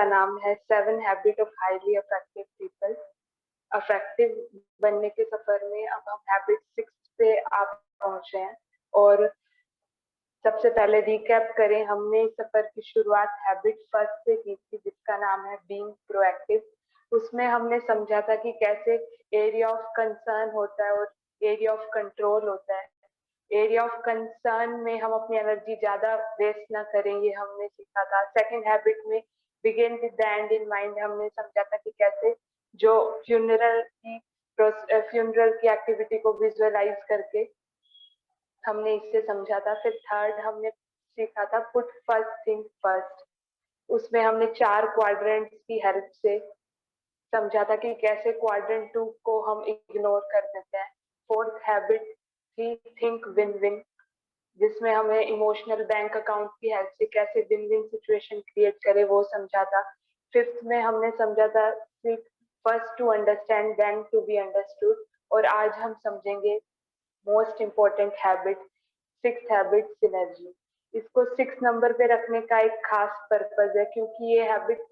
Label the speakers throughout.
Speaker 1: का नाम है 7 habit of highly affective people. Affective बनने के सफर में अब हम हैबिट 6 पे आप पहुंचे हैं। और सबसे पहले रिकैप करें, हमने इस सफर की शुरुआत हैबिट फर्स्ट से की थी, जिसका नाम है बीइंग प्रोएक्टिव। उसमें हमने समझा था कि कैसे एरिया ऑफ कंसर्न होता है और एरिया ऑफ कंट्रोल होता है। एरिया ऑफ कंसर्न में हम अपनी एनर्जी ज्यादा वेस्ट ना करें, ये हमने सीखा था। सेकंड हैबिट में begin with the end in mind, हमने समझा था कि कैसे जो फ्यूनरल की एक्टिविटी को विजुअलाइज करके हमने इससे समझा था। फिर थर्ड हमने सीखा था पुट फर्स्ट थिंग फर्स्ट। उसमें हमने 4 क्वाड्रेंट्स की हेल्प से समझा था कि कैसे क्वाड्रेंट 2 को हम इग्नोर कर देते हैं। फोर्थ हैबिट थी थिंक विन विन, जिसमें हमें इमोशनल बैंक अकाउंट की हेल्प से कैसे विन विन सिचुएशन क्रिएट करे वो समझा था। फिफ्थ में हमने समझा था first to understand then to be understood. और आज हम समझेंगे most important habit, 6th habit synergy. इसको 6 नंबर पे रखने का एक खास पर्पज है, क्योंकि ये हैबिट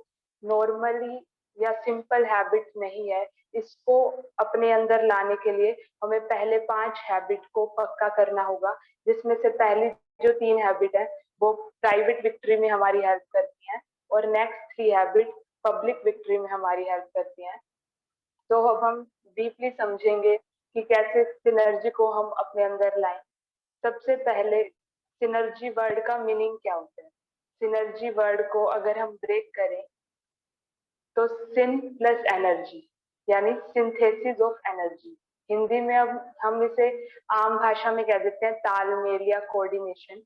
Speaker 1: नॉर्मली या सिंपल हैबिट नहीं है। इसको अपने अंदर लाने के लिए हमें पहले 5 हैबिट को पक्का करना होगा, जिसमें से पहली जो 3 हैबिट है वो प्राइवेट विक्ट्री में हमारी हेल्प करती हैं, और नेक्स्ट 3 हैबिट पब्लिक विक्ट्री में हमारी हेल्प करती हैं। तो अब हम डीपली समझेंगे कि कैसे सिनर्जी को हम अपने अंदर लाएं। सबसे पहले सिनर्जी वर्ड का मीनिंग क्या होता है। सिनर्जी वर्ड को अगर हम ब्रेक करें तो सिन प्लस एनर्जी, यानी सिंथेसिस ऑफ एनर्जी। हिंदी में अब हम इसे आम भाषा में कह देते हैं तालमेल या कोऑर्डिनेशन,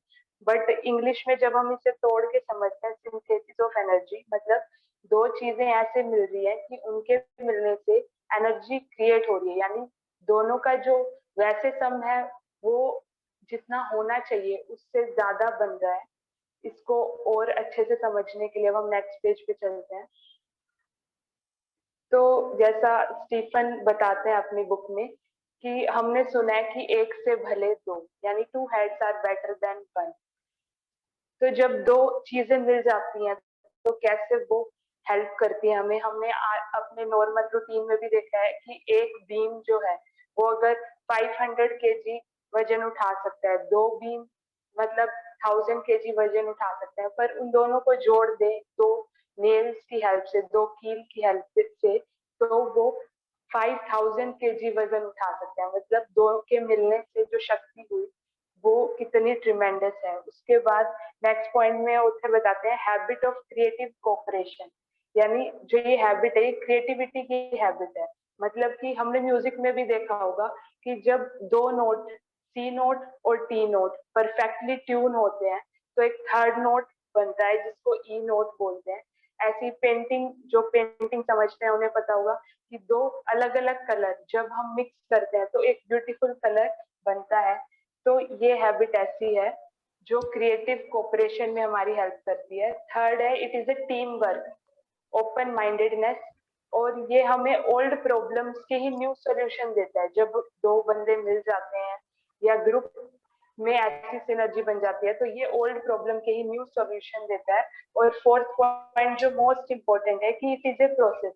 Speaker 1: बट इंग्लिश में जब हम इसे तोड़ के समझते हैं सिंथेसिस ऑफ एनर्जी, मतलब 2 चीजें ऐसे मिल रही है कि उनके मिलने से एनर्जी क्रिएट हो रही है, यानी दोनों का जो वैसे सम है वो जितना होना चाहिए उससे ज्यादा बन रहा है। इसको और अच्छे से समझने के लिए अब हम नेक्स्ट पेज पे चलते हैं। तो जैसा स्टीफन बताते हैं अपनी बुक में कि हमने सुना है कि एक से भले दो, यानी 2 हेड्स आर बेटर देन 1। तो जब 2 चीजें मिल जाती हैं तो कैसे वो हेल्प करती है हमें। हमने अपने नॉर्मल रूटीन में भी देखा है कि एक बीम जो है वो अगर 500 kg वजन उठा सकता है, 2 बीम मतलब 1000 kg वजन उठा सकते हैं, पर उन दोनों को जोड़ दे 2 नेल्स की हेल्प से, 2 कील की हेल्प से, तो वो 5000 kg वजन उठा सकते हैं। मतलब 2 के मिलने से जो शक्ति हुई वो कितनी ट्रिमेंडस है। उसके बाद नेक्स्ट पॉइंट में ऑथर बताते हैं हैबिट ऑफ क्रिएटिव कोऑपरेशन, यानी जो ये हैबिट है ये क्रिएटिविटी की हैबिट है। मतलब कि हमने म्यूजिक में भी देखा होगा कि जब 2 नोट सी नोट और टी नोट परफेक्टली ट्यून होते हैं तो एक थर्ड नोट बनता है जिसको ई नोट बोलते हैं। ऐसी पेंटिंग, जो पेंटिंग समझते हैं उन्हें पता होगा कि 2 अलग अलग कलर जब हम मिक्स करते हैं तो एक ब्यूटीफुल कलर बनता है। तो ये हैबिट ऐसी है जो क्रिएटिव कोऑपरेशन में हमारी हेल्प करती है। थर्ड है it is a team work, open mindedness, और ये हमें ओल्ड प्रॉब्लम्स के ही न्यू सॉल्यूशन देता है। जब 2 बंदे मिल जाते हैं या ग्रुप में ऐसी सिनर्जी बन जाती है तो ये ओल्ड प्रॉब्लम के ही न्यू सॉल्यूशन देता है। और फोर्थ पॉइंट जो मोस्ट इंपॉर्टेंट है कि इट इज ए प्रोसेस,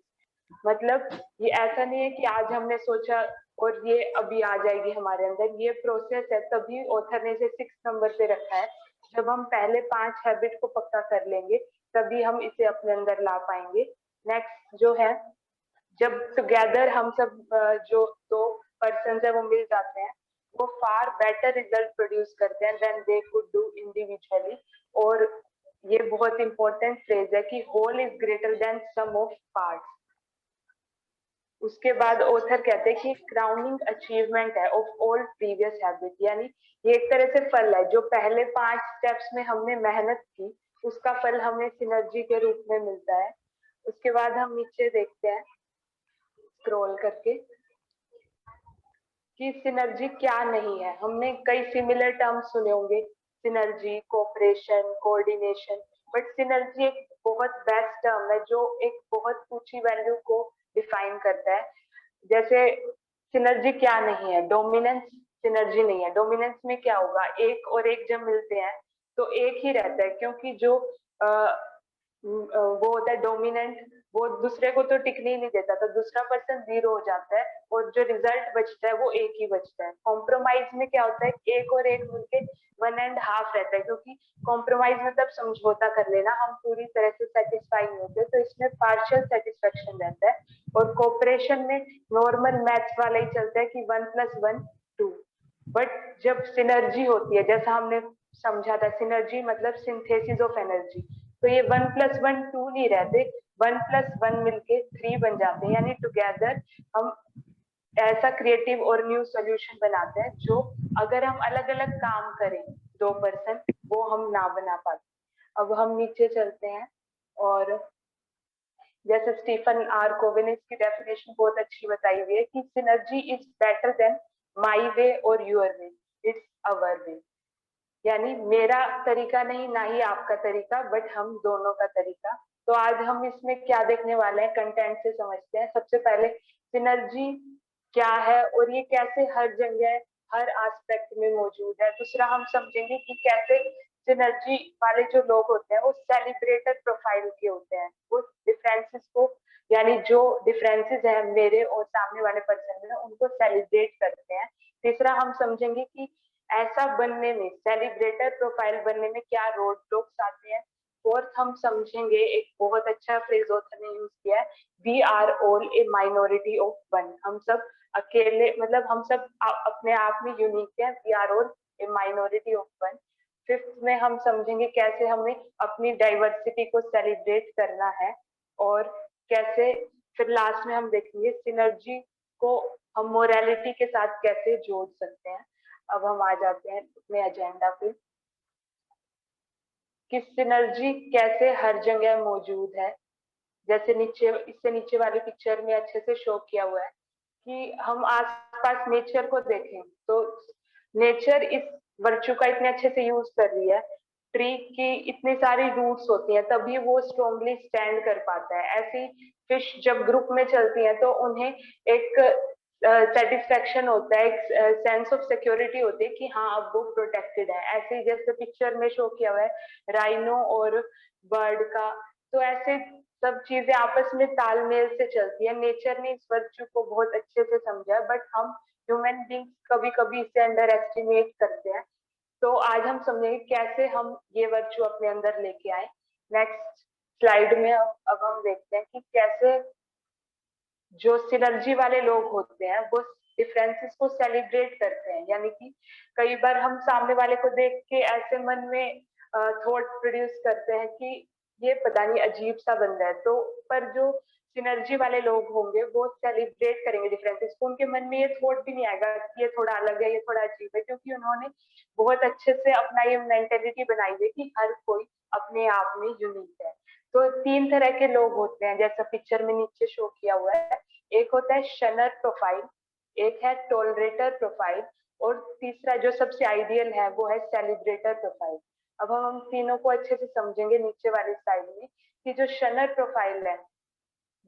Speaker 1: मतलब ये ऐसा नहीं है कि आज हमने सोचा और ये अभी आ जाएगी हमारे अंदर, ये प्रोसेस है। तभी ऑथर ने इसे 6 नंबर पे रखा है। जब हम पहले 5 हैबिट को पक्का कर लेंगे तभी हम इसे अपने अंदर ला पाएंगे। नेक्स्ट जो है, जब टुगेदर हम सब जो 2 पर्सन है वो मिल जाते हैं वो फार बेटर रिजल्ट प्रोड्यूस करते हैं then they could do individually. और ये बहुत इंपॉर्टेंट फ्रेज है कि whole is greater than sum of parts. उसके बाद ऑथर कहते हैं कि क्राउनिंग अचीवमेंट है ऑफ ऑल प्रीवियस हैबिट, यानी ये एक तरह से फल है जो पहले 5 स्टेप्स में हमने मेहनत की उसका फल हमें सिनर्जी के रूप में मिलता है। उसके बाद हम नीचे देखते हैं स्क्रॉल करके कि सिनर्जी क्या नहीं है। हमने कई सिमिलर टर्म्स सुने होंगे, synergy, cooperation, coordination, but synergy एक बहुत बेस्ट टर्म है जो एक बहुत ऊंची वैल्यू को डिफाइन करता है। जैसे सिनर्जी क्या नहीं है, डोमिनेंस सिनर्जी नहीं है। डोमिनेंस में क्या होगा, एक और एक जब मिलते हैं तो एक ही रहता है, क्योंकि जो वो होता है डोमिनेंट, वो दूसरे को तो टिकने ही नहीं देता, तो दूसरा पर्सन 0 हो जाता है और जो रिजल्ट बचता है वो एक ही बचता है। कॉम्प्रोमाइज में क्या होता है, एक और एक मिलके 1.5 रहता है, क्योंकि कॉम्प्रोमाइज मतलब समझौता कर लेना, हम पूरी तरह से सेटिस्फाई नहीं होते, तो इसमें पार्शियल सेटिस्फेक्शन रहता है। और कोऑपरेशन में नॉर्मल मैथ्स वाला ही चलता है कि 1 + 1 2। बट जब सिनर्जी होती है, जैसा हमने समझा था, सिनर्जी मतलब सिंथेसिस ऑफ एनर्जी, तो ये 1 + 1 2 नहीं रहते, 1 + 1 मिलके 3 बन जाते हैं, यानी टुगेदर हम ऐसा क्रिएटिव और न्यू सॉल्यूशन बनाते हैं जो अगर हम अलग अलग काम करें 2 पर्सन, वो हम ना बना पाते। अब हम नीचे चलते हैं, और जैसे स्टीफन आर कोवे ने इसकी डेफिनेशन बहुत अच्छी बताई हुई है कि सिनर्जी इज बेटर देन माई वे और यूर वे, इट्स अवर वे। यानी मेरा तरीका नहीं, ना ही आपका तरीका, बट हम दोनों का तरीका। तो आज हम इसमें क्या देखने वाले हैं, कंटेंट से समझते हैं। सबसे पहले सिनर्जी क्या है और ये कैसे हर जगह हर एस्पेक्ट में मौजूद है। दूसरा हम समझेंगे कि कैसे सिनर्जी वाले जो लोग होते हैं वो सेलिब्रेटर प्रोफाइल के होते हैं, वो डिफरेंसेस को, यानी जो डिफरेंसेस है मेरे और सामने वाले पर्सन में, उनको सेलिब्रेट करते हैं। तीसरा हम समझेंगे कि ऐसा बनने में, सेलिब्रेटर प्रोफाइल बनने में क्या रोड ब्लॉक्स आते हैं। फोर्थ हम समझेंगे, एक बहुत अच्छा फ्रेज ऑथर ने यूज किया है, we are all a minority of one. हम सब अकेले, मतलब हम सब अपने आप में यूनिक है, we are all a minority of one. Fifth में हम समझेंगे कैसे हमें अपनी डाइवर्सिटी को सेलिब्रेट करना है, और कैसे, फिर लास्ट में हम देखेंगे सिनर्जी को हम मोरालिटी के साथ कैसे जोड़ सकते हैं। अब हम आ जाते हैं अपने एजेंडा पे कि सिनर्जी कैसे हर जगह मौजूद है। जैसे नीचे, इससे नीचे वाली पिक्चर में अच्छे से शो किया हुआ है कि हम आसपास नेचर को देखें तो नेचर इस वर्चू का इतने अच्छे से यूज कर रही है। ट्री की इतनी सारी रूट्स होती हैं तभी वो स्ट्रॉन्गली स्टैंड कर पाता है। ऐसी फिश जब ग्रुप में चलती हैं तो उन्हें एक सेटिस्फेक्शन होता है, एक सेंस ऑफ सिक्योरिटी होती है कि हाँ अब वो प्रोटेक्टेड है। ऐसे ही जैसे पिक्चर में शो किया हुआ है राइनो और बर्ड का, तो ऐसे सब चीजें आपस में तालमेल से चलती है। नेचर ने इस वर्चू को बहुत अच्छे से समझा है, बट हम ह्यूमन बींग्स कभी कभी इसे अंडर एस्टिमेट करते हैं। तो आज हम समझेंगे कैसे हम ये वर्चू अपने अंदर लेके आए। नेक्स्ट स्लाइड में अब हम देखते हैं कि कैसे जो सिनर्जी वाले लोग होते हैं वो डिफरेंसेस को सेलिब्रेट करते हैं। यानी कि कई बार हम सामने वाले को देख के ऐसे मन में थॉट प्रोड्यूस करते हैं कि ये पता नहीं अजीब सा बंदा है, तो पर जो सिनर्जी वाले लोग होंगे वो सेलिब्रेट करेंगे डिफरेंसेस को, उनके मन में ये थॉट भी नहीं आएगा कि ये थोड़ा अलग है, ये थोड़ा अजीब है, क्योंकि उन्होंने बहुत अच्छे से अपना ये मेंटेलिटी बनाई है कि हर कोई अपने आप में यूनिक है। तो 3 तरह के लोग होते हैं जैसा पिक्चर में नीचे शो किया हुआ है। एक होता है शनर प्रोफाइल, एक है टोलरेटर प्रोफाइल, और तीसरा जो सबसे आइडियल है वो है सेलिब्रेटर प्रोफाइल। अब हम तीनों को अच्छे से समझेंगे नीचे वाली साइड में कि जो शनर प्रोफाइल है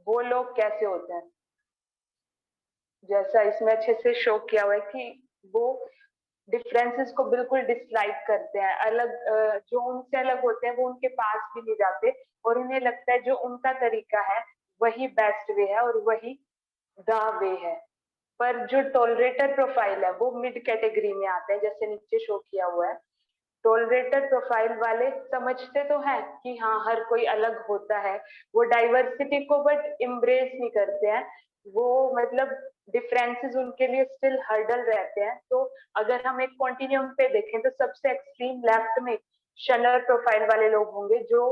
Speaker 1: वो लोग कैसे होते हैं। जैसा इसमें अच्छे से शो किया हुआ है कि वो डिफरेंसेस को बिल्कुल डिसलाइक करते हैं, अलग जो उनसे अलग होते हैं वो उनके पास भी नहीं जाते, और उन्हें लगता है जो उनका तरीका है वही बेस्ट वे है और वही द वे है। पर जो टॉलरेटर प्रोफाइल है वो मिड कैटेगरी में आते हैं, जैसे नीचे शो किया हुआ है। टॉलरेटर प्रोफाइल वाले समझते तो हैं कि हाँ हर कोई अलग होता है, वो डाइवर्सिटी को बट इम्ब्रेस नहीं करते हैं, वो मतलब डिफरेंसेस उनके लिए स्टिल हर्डल रहते हैं। तो अगर हम एक कॉन्टिन्यूम पे देखें तो सबसे एक्सट्रीम लेफ्ट में शनर प्रोफाइल वाले लोग होंगे जो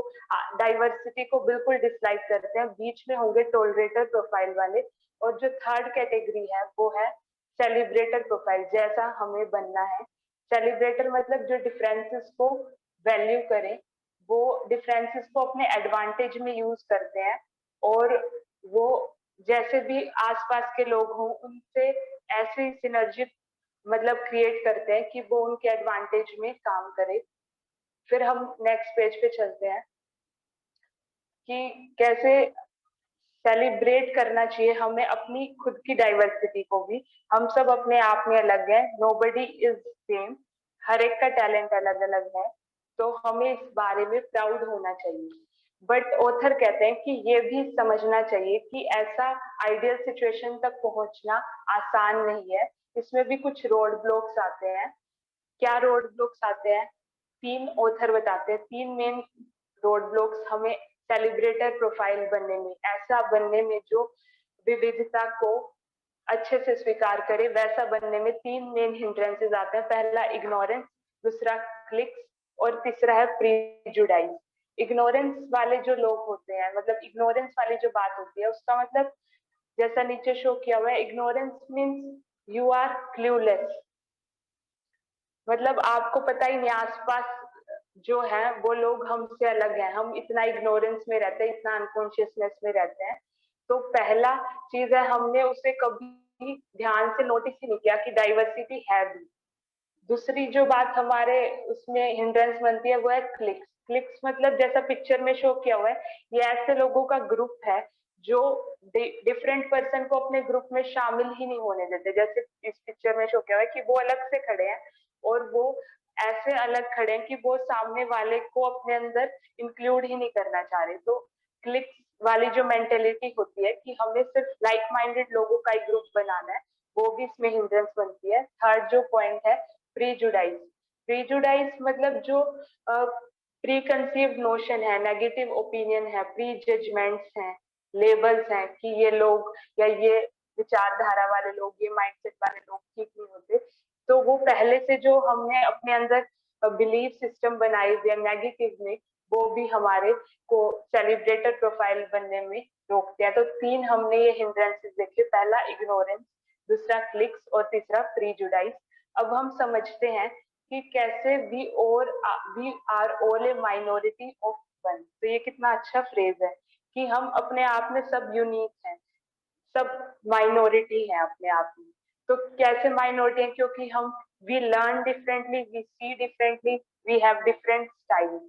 Speaker 1: डाइवर्सिटी को बिल्कुल डिसलाइक करते हैं, बीच में होंगे टॉलरेटर प्रोफाइल वाले, और जो थर्ड कैटेगरी है वो है सेलिब्रेटर प्रोफाइल, जैसा हमें बनना है। सेलिब्रेटर मतलब जो डिफरेंसेस को वैल्यू करें, वो डिफरेंसेस को अपने एडवांटेज में यूज करते हैं, और वो जैसे भी आसपास के लोग हों उनसे ऐसी सिनर्जी मतलब क्रिएट करते हैं कि वो उनके एडवांटेज में काम करे। फिर हम नेक्स्ट पेज पे चलते हैं कि कैसे सेलिब्रेट करना चाहिए हमें अपनी खुद की डाइवर्सिटी को भी। हम सब अपने आप में अलग हैं, नोबडी इज सेम, हर एक का टैलेंट अलग अलग है, तो हमें इस बारे में प्राउड होना चाहिए। बट ऑथर कहते हैं कि ये भी समझना चाहिए कि ऐसा आइडियल सिचुएशन तक पहुंचना आसान नहीं है, इसमें भी कुछ रोड ब्लॉक्स आते हैं। क्या रोड ब्लॉक्स आते हैं? 3 ऑथर बताते हैं, 3 मेन रोड ब्लॉक्स हमें सेलिब्रेटर प्रोफाइल बनने में, ऐसा बनने में जो विविधता को अच्छे से स्वीकार करे, वैसा बनने में 3 मेन हिंड्रेंसेस आते हैं। पहला इग्नोरेंस, दूसरा क्लिक्स और तीसरा है प्रीजुडाइज। इग्नोरेंस वाले जो लोग होते हैं, मतलब इग्नोरेंस वाली जो बात होती है, उसका मतलब जैसा नीचे शो किया हुआ है, ignorance means you are clueless, मतलब आपको पता ही नहीं आसपास जो है वो लोग हमसे अलग हैं, हम इतना इग्नोरेंस में रहते हैं, इतना अनकॉन्शियसनेस में रहते हैं। तो पहला चीज है, हमने उसे कभी ध्यान से नोटिस ही नहीं किया कि डाइवर्सिटी है भी। दूसरी जो बात हमारे उसमें हिंड्रेंस बनती है वो है क्लिक्स। क्लिक्स मतलब जैसा पिक्चर में शो किया हुआ है, ये ऐसे लोगों का ग्रुप है जो डिफरेंट पर्सन को अपने ग्रुप में शामिल ही नहीं होने देते। जैसे इस पिक्चर में शो किया हुआ है कि वो अलग से खड़े हैं और वो ऐसे अलग खड़े हैं कि वो सामने वाले को अपने अंदर इंक्लूड ही नहीं करना चाह रहे। तो क्लिक्स वाली जो मेंटेलिटी होती है कि हमें सिर्फ लाइक माइंडेड लोगों का एक ग्रुप बनाना है, वो भी इसमें हिंड्रेंस बनती है। थर्ड जो पॉइंट है प्रीजुडाइज। प्रीजुडाइज मतलब जो प्री कंसीव्ड नोशन है, नेगेटिव ओपिनियन है, प्री जजमेंट्स हैं, लेबल्स हैं कि ये लोग या ये विचारधारा वाले लोग, ये माइंडसेट वाले लोग ठीक नहीं होते। तो वो पहले से जो हमने अपने अंदर बिलीफ सिस्टम बनाए हुए नेगेटिव में, वो भी हमारे को सेलिब्रेटर प्रोफाइल बनने में रोकते हैं। तो 3 हमने ये हिंड्रेंसेस देखे, पहला इग्नोरेंस, दूसरा क्लिक्स और तीसरा प्रीजुडाइज। अब हम समझते हैं कि कैसे we are all a minority of one. तो ये कितना अच्छा फ्रेज है कि हम अपने आप में सब यूनिक हैं, सब माइनॉरिटी है अपने आप में। तो कैसे माइनॉरिटी है? क्योंकि हम we learn differently, we see differently, we have different styles.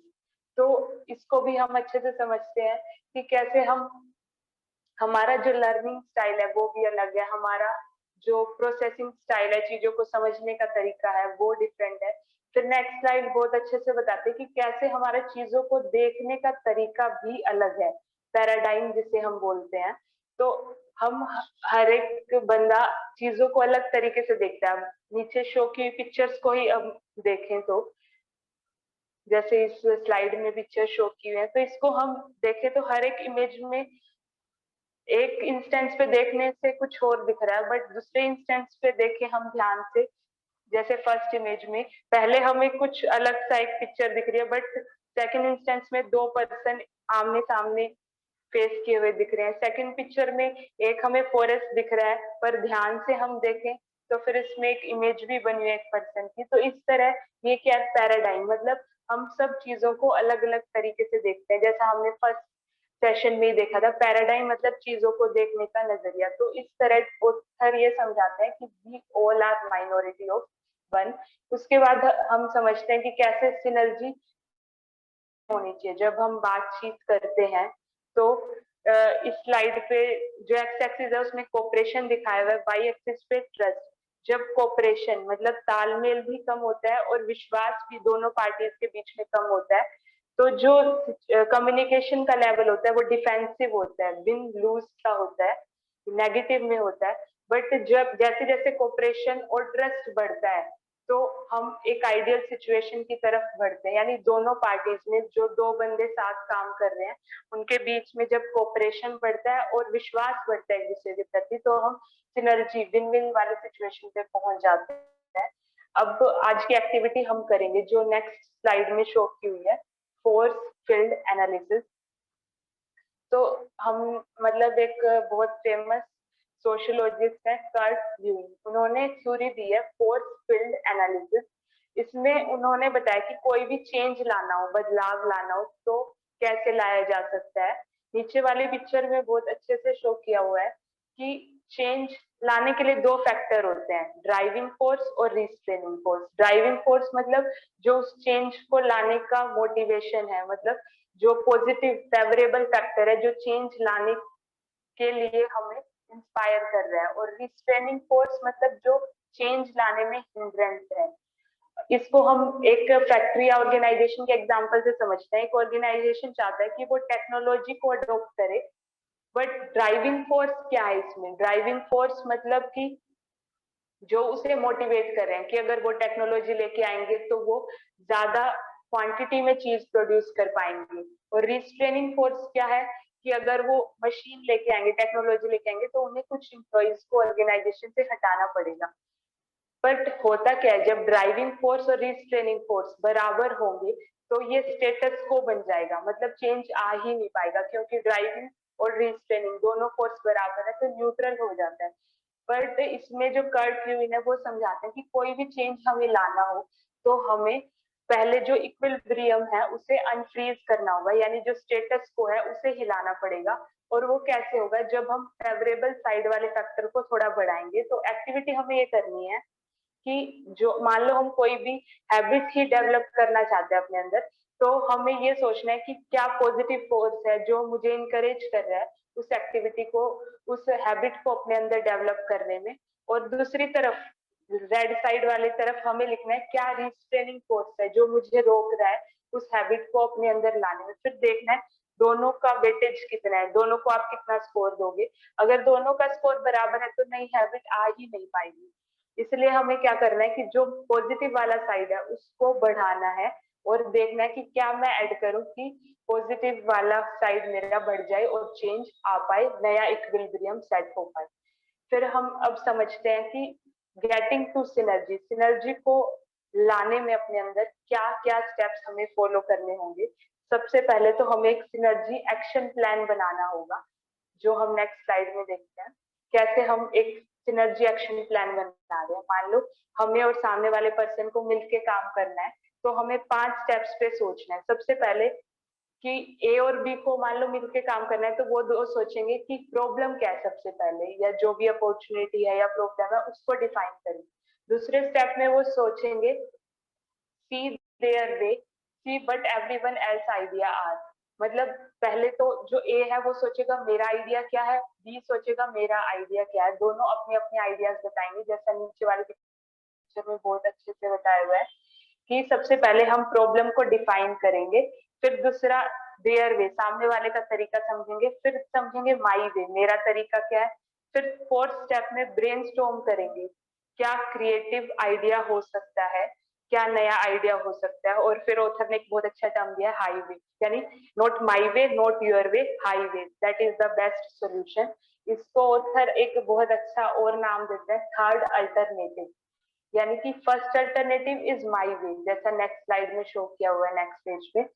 Speaker 1: तो इसको भी हम अच्छे से समझते हैं कि कैसे हम, हमारा जो लर्निंग स्टाइल है वो भी अलग है, हमारा जो प्रोसेसिंग स्टाइल है, चीजों को समझने का तरीका है वो डिफरेंट है। फिर नेक्स्ट स्लाइड बहुत अच्छे से बताते हैं कि कैसे हमारा चीजों को देखने का तरीका भी अलग है, पैराडाइम जिसे हम बोलते हैं। तो हम हर एक बंदा चीजों को अलग तरीके से देखता है। नीचे शो की पिक्चर्स को ही अब देखें तो जैसे इस स्लाइड में पिक्चर शो की हुई है, तो इसको हम देखें तो हर एक इमेज में एक इंस्टेंस पे देखने से कुछ और दिख रहा है, बट दूसरे इंस्टेंस पे देखें हम ध्यान से, जैसे फर्स्ट इमेज में पहले हमें कुछ अलग सा एक पिक्चर दिख रही है, बट सेकंड इंस्टेंस में 2 पर्सन आमने सामने फेस किए हुए दिख रहे हैं। सेकंड पिक्चर में एक हमें फॉरेस्ट दिख रहा है, पर ध्यान से हम देखें तो फिर इसमें एक इमेज भी बनी है एक पर्सन की। तो इस तरह ये क्या है, पैराडाइम, मतलब हम सब चीजों को अलग अलग तरीके से देखते हैं। जैसा हमने फर्स्ट सेशन में ही देखा था, पैराडाइम मतलब चीजों को देखने का नजरिया। तो इस तरह ऑथर ये समझाते हैं कि we all are minority of one. उसके बाद हम समझते हैं कि कैसे सिनर्जी होनी चाहिए जब हम बातचीत करते हैं। तो इस स्लाइड पे जो एक्स एक्सिस है उसमें कोऑपरेशन दिखाया हुआ है, वाई एक्सिस पे ट्रस्ट। जब कोऑपरेशन मतलब तालमेल भी कम होता है और विश्वास भी दोनों पार्टीज के बीच में कम होता है, तो जो कम्युनिकेशन का लेवल होता है वो डिफेंसिव होता है, विन लूज का होता है, नेगेटिव में होता है। बट जब जैसे जैसे कोऑपरेशन और ट्रस्ट बढ़ता है तो हम एक आइडियल सिचुएशन की तरफ बढ़ते हैं। यानी दोनों पार्टीज में जो 2 बंदे साथ काम कर रहे हैं उनके बीच में जब कोऑपरेशन बढ़ता है और विश्वास बढ़ता है एक दूसरे के प्रति, तो हम सिनर्जी विन विन वाले सिचुएशन पे पहुंच जाते हैं। अब आज की एक्टिविटी हम करेंगे जो नेक्स्ट स्लाइड में शो की हुई है, फोर्स फील्ड एनालिसिस। तो हम मतलब एक बहुत फेमस सोशियोलॉजिस्ट है कर्ट यूइंग, उन्होंने थ्योरी दी है फोर्स फील्ड एनालिसिस। इसमें उन्होंने बताया कि कोई भी चेंज लाना हो, बदलाव लाना हो, तो कैसे लाया जा सकता है। नीचे वाली पिक्चर में बहुत अच्छे से शो किया हुआ है कि चेंज लाने के लिए 2 फैक्टर होते हैं, ड्राइविंग फोर्स और रिस्ट्रेनिंग फोर्स। ड्राइविंग फोर्स मतलब जो उस चेंज को लाने का मोटिवेशन है, मतलब जो पॉजिटिव फेवरेबल फैक्टर है जो चेंज लाने के लिए हमें इंस्पायर कर रहा है। और रिस्ट्रेनिंग फोर्स मतलब जो चेंज लाने में हिंड्रेंस है। इसको हम एक फैक्ट्री या ऑर्गेनाइजेशन के एग्जांपल से समझते हैं। एक ऑर्गेनाइजेशन चाहता है कि वो टेक्नोलॉजी को अडॉप्ट करे, बट ड्राइविंग फोर्स क्या है इसमें? ड्राइविंग फोर्स मतलब कि जो उसे मोटिवेट कर रहे हैं कि अगर वो टेक्नोलॉजी लेके आएंगे तो वो ज्यादा क्वांटिटी में चीज प्रोड्यूस कर पाएंगे। और रिस्ट्रेनिंग फोर्स क्या है कि अगर वो मशीन लेके आएंगे, टेक्नोलॉजी लेके आएंगे, तो उन्हें कुछ एम्प्लॉइज को ऑर्गेनाइजेशन से हटाना पड़ेगा। बट होता क्या है, जब ड्राइविंग फोर्स और रिस्ट्रेनिंग फोर्स बराबर होंगे तो ये स्टेटस को बन जाएगा, मतलब चेंज आ ही नहीं पाएगा, क्योंकि ड्राइविंग और रिस्ट्रेनिंग दोनों फोर्स बराबर है तो न्यूट्रल हो जाता है। बट इसमें जो कर्ट ल्यूइन है वो समझाते हैं कि कोई भी चेंज हमें लाना हो तो हमें पहले जो इक्विलिब्रियम है उसे अनफ्रीज करना होगा, यानी जो स्टेटस को है उसे हिलाना पड़ेगा। और वो कैसे होगा? जब हम फेवरेबल साइड वाले फैक्टर को थोड़ा बढ़ाएंगे। तो एक्टिविटी हमें ये करनी है कि जो मान लो हम कोई भी हैबिट ही डेवलप करना चाहते हैं अपने अंदर, तो हमें ये सोचना है कि क्या पॉजिटिव फोर्स है जो मुझे इनकरेज कर रहा है उस एक्टिविटी को, उस हैबिट को अपने अंदर डेवलप करने में। और दूसरी तरफ रेड साइड वाले तरफ हमें लिखना है क्या रिस्ट्रेनिंग फोर्स है जो मुझे रोक रहा है उस हैबिट को अपने अंदर लाने में। फिर देखना है दोनों का वेटेज कितना है, दोनों को आप कितना स्कोर दोगे। अगर दोनों का स्कोर बराबर है तो नई हैबिट आ ही नहीं पाएगी। इसलिए हमें क्या करना है कि जो पॉजिटिव वाला साइड है उसको बढ़ाना है और देखना है कि क्या मैं ऐड करूं कि पॉजिटिव वाला साइड मेरा बढ़ जाए और चेंज आ पाए, नया इक्विलिब्रियम सेट हो पाए। फिर हम अब समझते हैं कि गेटिंग टू सिनर्जी, सिनर्जी को लाने में अपने अंदर क्या क्या स्टेप्स हमें फॉलो करने होंगे। सबसे पहले तो हमें एक सिनर्जी एक्शन प्लान बनाना होगा, जो हम नेक्स्ट स्लाइड में देखते हैं। कैसे हम एक सिनर्जी एक्शन प्लान बना रहे हैं। मान लो हमें और सामने वाले पर्सन को मिलके काम करना है, तो हमें 5 स्टेप्स पे सोचना है। सबसे पहले कि ए और बी को मान लो मिलके काम करना है, तो वो दो सोचेंगे कि प्रॉब्लम क्या है सबसे पहले, या जो भी अपॉर्चुनिटी है या प्रॉब्लम है उसको डिफाइन करें। दूसरे स्टेप में वो सोचेंगे see their way, see but everyone else idea are. मतलब पहले तो जो ए है वो सोचेगा मेरा आइडिया क्या है, बी सोचेगा मेरा आइडिया क्या है। दोनों अपने अपने आइडियाज बताएंगे, जैसा नीचे वाले पिक्चर में बहुत अच्छे से बताया हुआ है कि सबसे पहले हम प्रॉब्लम को डिफाइन करेंगे, फिर दूसरा देयर वे, सामने वाले का तरीका समझेंगे, फिर समझेंगे माई वे, मेरा तरीका क्या है। फिर फोर्थ स्टेप में ब्रेनस्टॉर्म करेंगे, क्या क्रिएटिव आइडिया हो सकता है, क्या नया आइडिया हो सकता है। और फिर ऑथर ने एक बहुत अच्छा टर्म दिया हाईवे, यानी not my way not your way, highway that is the best solution. इसको ऑथर एक बहुत अच्छा और नाम देते हैं थर्ड अल्टरनेटिव, यानी कि फर्स्ट अल्टरनेटिव इज माई वे, जैसा नेक्स्ट स्लाइड में शो किया हुआ है नेक्स्ट पेज पे।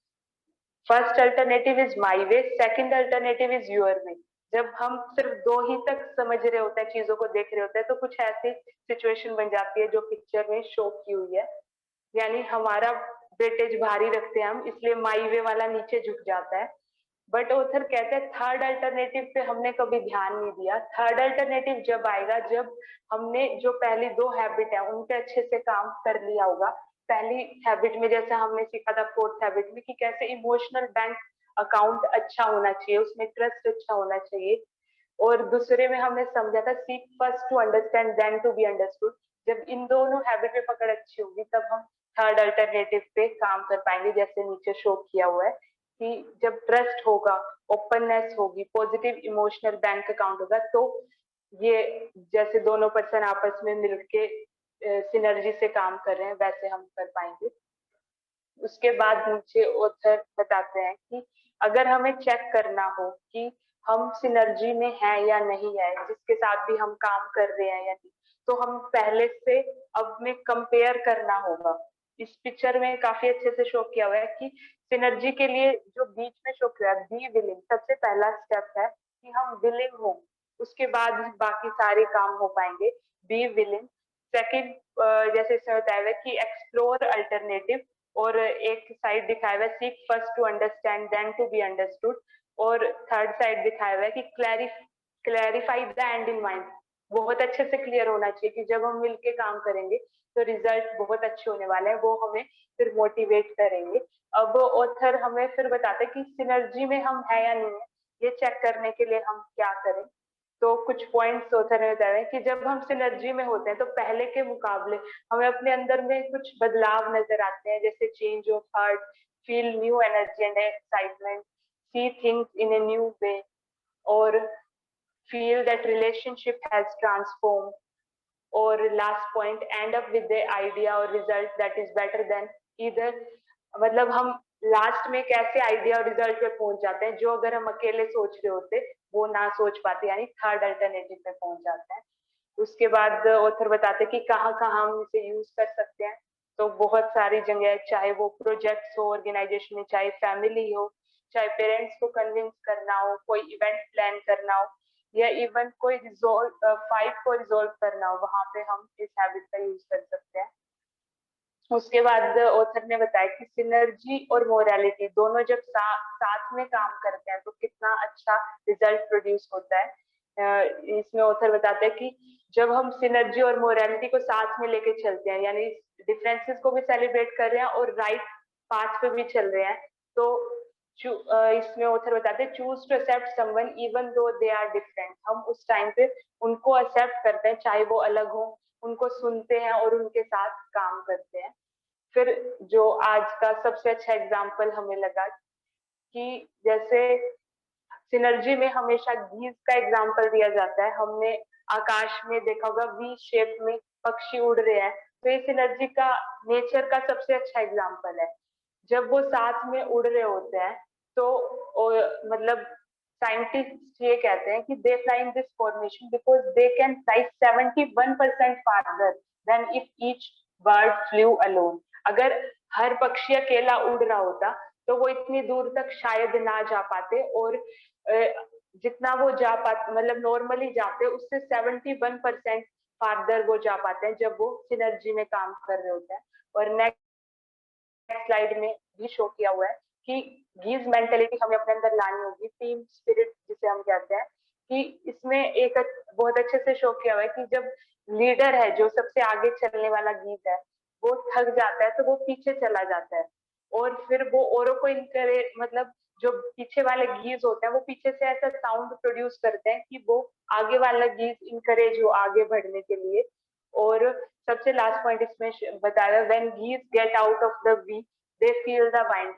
Speaker 1: First alternative is my way, second alternative is your way. जब हम सिर्फ दो ही तक समझ रहे होते हैं, चीजों को देख रहे होते हैं, तो कुछ ऐसी सिचुएशन बन जाती है जो पिक्चर में शो की हुई है, यानी हमारा वेटेज भारी रखते हैं हम, इसलिए माई वे वाला नीचे झुक जाता है। बट ऑथर कहते हैं थर्ड अल्टरनेटिव पे हमने कभी ध्यान नहीं दिया। थर्ड अल्टरनेटिव जब आएगा जब हमने जो पहली दो हैबिट है उन पे अच्छे से काम कर लिया होगा। पहली हैबिट में जैसा हमने सीखा था फोर्थ हैबिट में कि कैसे इमोशनल बैंक अकाउंट अच्छा होना चाहिए, उसमें ट्रस्ट अच्छा होना चाहिए। और दूसरे में हमने समझा था seek first to understand then to be understood. जब इन दोनों हैबिट पे पकड़ अच्छी होगी तब हम थर्ड अल्टरनेटिव पे काम कर पाएंगे, जैसे नीचे शो किया हुआ है कि जब ट्रस्ट होगा, ओपननेस होगी, पॉजिटिव इमोशनल बैंक अकाउंट होगा, तो ये जैसे दोनों पर्सन आपस में मिलके सिनर्जी से काम कर रहे हैं वैसे हम कर पाएंगे। उसके बाद नीचे ऑथर बताते हैं कि अगर हमें चेक करना हो कि हम सिनर्जी में है या नहीं है, जिसके साथ भी हम काम कर रहे हैं या नहीं, तो हम पहले से अब में कंपेयर करना होगा। इस पिक्चर में काफी अच्छे से शो किया हुआ है कि सिनर्जी के लिए जो बीच में शो किया है बी विलिंग, सबसे पहला स्टेप है कि हम विलिंग हो, उसके बाद बाकी सारे काम हो पाएंगे। Be willing. सेकंड, जैसे इसमें बताया हुआ है कि एक्सप्लोर अल्टरनेटिव, और एक साइड दिखाया हुआ है seek first to understand then to be understood, और थर्ड साइड दिखाया हुआ है कि clarify the end in mind. बहुत अच्छे से क्लियर होना चाहिए कि जब हम मिलके काम करेंगे तो रिजल्ट बहुत अच्छे होने वाले हैं, वो हमें फिर मोटिवेट करेंगे। अब ऑथर हमें फिर बताते हैं कि सिनर्जी में हम है या नहीं है, ये चेक करने के लिए हम क्या करें। तो कुछ पॉइंट्स होते रहते हैं कि जब हम सिनर्जी में होते हैं तो पहले के मुकाबले हमें अपने अंदर में कुछ बदलाव नजर आते हैं, जैसे change of heart, feel new energy and excitement, see things in a new way, और feel that relationship has transformed, or last point, end up with the idea or result that is better than either. मतलब हम last में कैसे idea और result पे पहुंच जाते हैं जो अगर हम अकेले सोच रहे होते वो ना सोच पाते, यानी थर्ड अल्टरनेटिव पे पहुंच जाते हैं। उसके बाद ऑथर बताते हैं कि कहाँ कहाँ हम इसे यूज कर सकते हैं। तो बहुत सारी जगह, चाहे वो प्रोजेक्ट्स हो ऑर्गेनाइजेशन में, चाहे फैमिली हो, चाहे पेरेंट्स को कन्विंस करना हो, कोई इवेंट प्लान करना हो, या इवन कोई फाइट को रिजोल्व करना हो, वहां पे हम इस हैबिट का यूज कर सकते हैं। उसके बाद ऑथर ने बताया कि सिनर्जी और मोरालिटी दोनों जब साथ में काम करते हैं तो कितना अच्छा रिजल्ट प्रोड्यूस होता है। इसमें ऑथर बताते हैं कि जब हम सिनर्जी और मोरालिटी को साथ में लेके चलते हैं, यानी डिफरेंसेस को भी सेलिब्रेट कर रहे हैं और राइट पाथ पे भी चल रहे हैं, तो इसमें ऑथर बताते हैं choose to accept someone even though they are different. हम उस टाइम पे उनको एक्सेप्ट करते हैं चाहे वो अलग हो, उनको सुनते हैं और उनके साथ काम करते हैं। फिर जो आज का सबसे अच्छा एग्जाम्पल हमें लगा कि जैसे सिनर्जी में हमेशा गीज का एग्जाम्पल दिया जाता है। हमने आकाश में देखा होगा वी शेप में पक्षी उड़ रहे हैं, तो ये सिनर्जी का नेचर का सबसे अच्छा एग्जाम्पल है। जब वो साथ में उड़ रहे होते हैं तो मतलब साइंटिस्ट ये कहते हैं कि they fly in this formation because they can fly 71% farther than if each bird flew alone. अगर हर पक्षी अकेला उड़ रहा होता तो वो इतनी दूर तक शायद ना जा पाते, और जितना वो जा पाते मतलब नॉर्मली जाते उससे 71% फार्दर वो जा पाते हैं जब वो सिनर्जी में काम कर रहे होते हैं। और नेक्स्ट स्लाइड में भी शो किया हुआ है कि गीज मेंटेलिटी हमें अपने अंदर लानी होगी, टीम स्पिरिट जिसे हम कहते हैं। कि इसमें एक बहुत अच्छे से शो किया हुआ है कि जब लीडर है जो सबसे आगे चलने वाला गीज है वो थक जाता है तो वो पीछे चला जाता है, और फिर वो औरों को इनकरेज मतलब जो पीछे वाले गीज होते हैं वो पीछे से ऐसा साउंड प्रोड्यूस करते हैं कि वो आगे वाला गीज इनकरेज हो आगे बढ़ने के लिए। और सबसे लास्ट पॉइंट इसमें बताया, when geese get out of the V they feel the wind.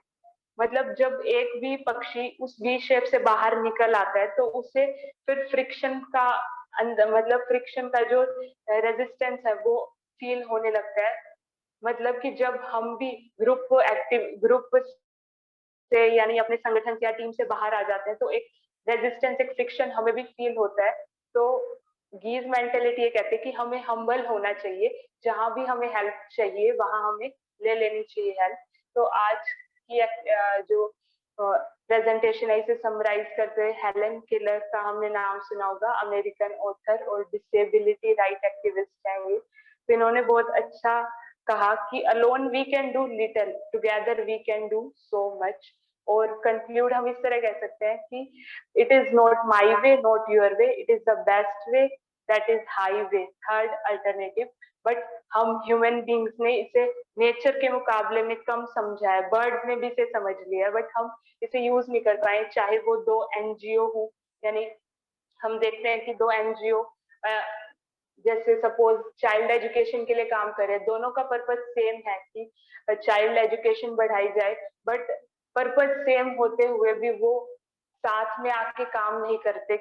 Speaker 1: मतलब जब एक भी पक्षी उस वी शेप से बाहर निकल आता है तो उसे फिर फ्रिक्शन का अंदर मतलब फ्रिक्शन का जो रेजिस्टेंस है वो फील होने लगता है। मतलब कि जब हम भी ग्रुप से यानी अपने संगठन से या टीम से बाहर आ जाते हैं तो एक रेजिस्टेंस, एक फ्रिक्शन हमें भी फील होता है। तो गीज मेंटेलिटी ये कहते हैं कि हमें हम्बल होना चाहिए, जहां भी हमें हेल्प चाहिए वहां हमें ले लेनी चाहिए हेल्प। तो आज की जो प्रेजेंटेशन है इसे समराइज करते हुए हेलन केलर का हमने नाम सुना होगा, अमेरिकन ऑथर और डिसेबिलिटी राइट एक्टिविस्ट हैं ये। तो इन्होंने बहुत अच्छा कहा कि alone we can do little, together we can do so much. और कंक्लूड हम इस तरह कह सकते हैं कि it is not my way not your way, it is the best way, that is high way, third alternative. But हम human beings ने इसे नेचर के मुकाबले में कम समझा है, बर्ड्स ने भी इसे समझ लिया, बट हम इसे यूज नहीं कर पाए, चाहे वो दो एनजीओ हो। यानी हम देखते हैं कि दो एनजीओ जैसे सपोज चाइल्ड एजुकेशन के लिए काम करे, दोनों का पर्पस सेम है कि चाइल्ड एजुकेशन बढ़ाई जाए, बट पर्पस सेम होते हुए भी वो साथ में आके काम नहीं करते।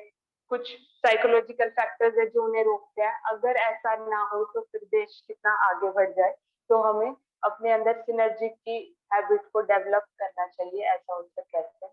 Speaker 1: कुछ साइकोलॉजिकल फैक्टर्स है जो उन्हें रोकते हैं। अगर ऐसा ना हो तो फिर देश कितना आगे बढ़ जाए। तो हमें अपने अंदर सिनर्जी की हैबिट को डेवलप करना चाहिए, ऐसा उत्तर कहते हैं।